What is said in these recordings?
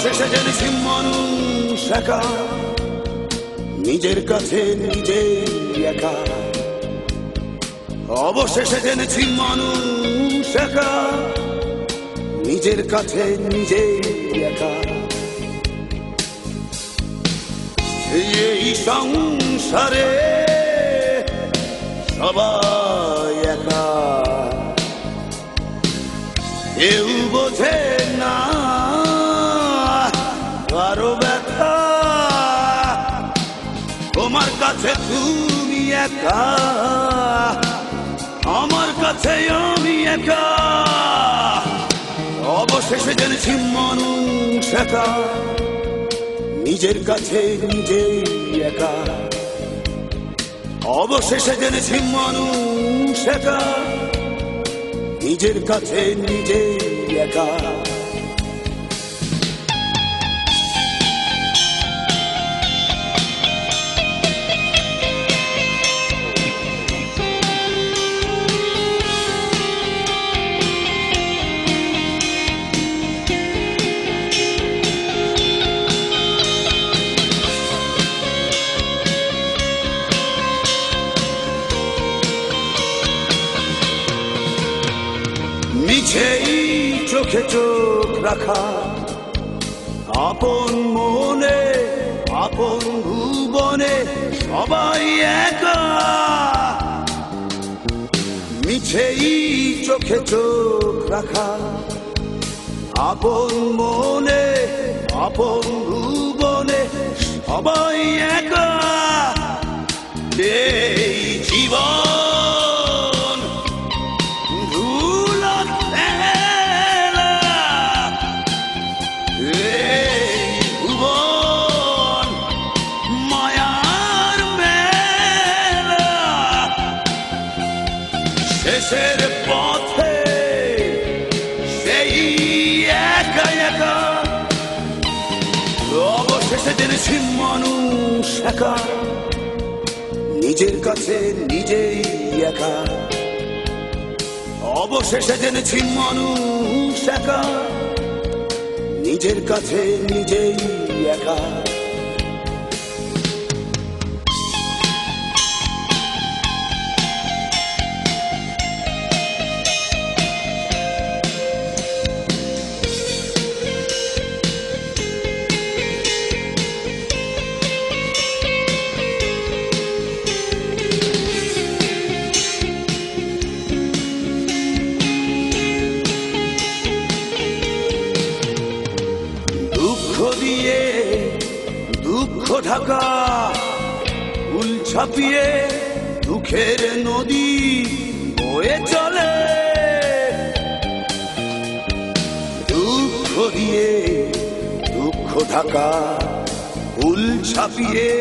অবশেষে জেনেছি মানুষ একা, নিজের কাছে নিজেই একা। অবশেষে জেনেছি মানুষ একা, নিজের কাছে নিজেই একা। এই সংসারে সবাই একা, কেউ বোঝে না কারো ব্যথা। তোমার কাছে তুমি একা, আমার কাছে আমি একা। অবশেষে জেনেছি মানুষ একা, নিজের কাছে নিজেই একা। অবশেষে জেনেছি মানুষ একা, নিজের কাছে নিজেই একা। মিছেই চোখে চোখ রাখা, আপন মনে আপন ভুবনে সবাই একা। মিছেই চোখে চোখ রাখা, আপন মনে আপন ভুবনে সবাই একা। এই জীবন ধুলার খেলা, এই ভুবন মায়ার মেলা। শেষের পথে সেই একা একা। অবশেষে জেনেছি মানুষ একা, নিজের কাছে নিজেই একা। অবশেষে জেনেছি মানুষ একা, নিজের কাছে নিজেই একা। দুঃখ দিয়ে দুঃখ ঢাকা, ফুল ছাপিয়ে দুঃখের নদী বয়ে চলে। দুঃখ দিয়ে দুঃখ ঢাকা, ফুল ছাপিয়ে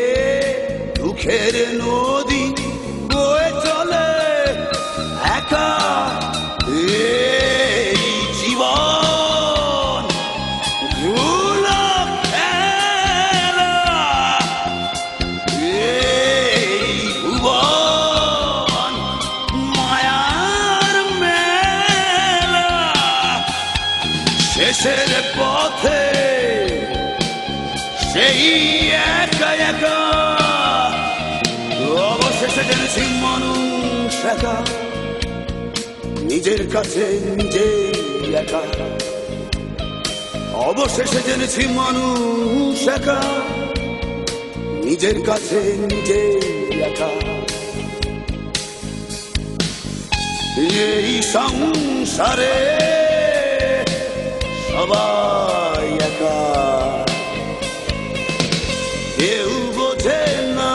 দুঃখের নদী বয়ে চলে একা। এই জীবন ধুলা খেলা, এই ভুবন মায়ার মেলা। শেষের পথে সেই একা একা। অবশেষে জেনেছি মানুষ একা, নিজের কাছে নিজেই একা। অবশেষে জেনেছি মানুষ একা, নিজের কাছে নিজেই একা। এই সংসারে সবাই একা, কেউ বোঝে না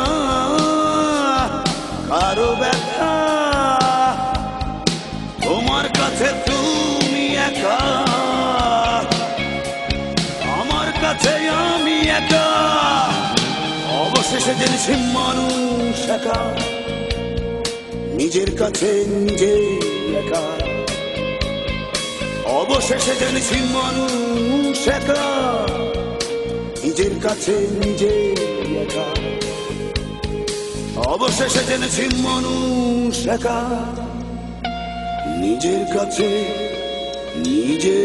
কারো ব্যথা। তোমার কাছে তুমি একা, আমার কাছে আমি একা। অবশেষে জেনেছি মানুষ একা, নিজের কাছে নিজেই একা। অবশেষে জেনেছি মানুষ একা, নিজের কাছে নিজেই একা। অবশেষে জেনেছি মানুষ একা, নিজের কাছে নিজে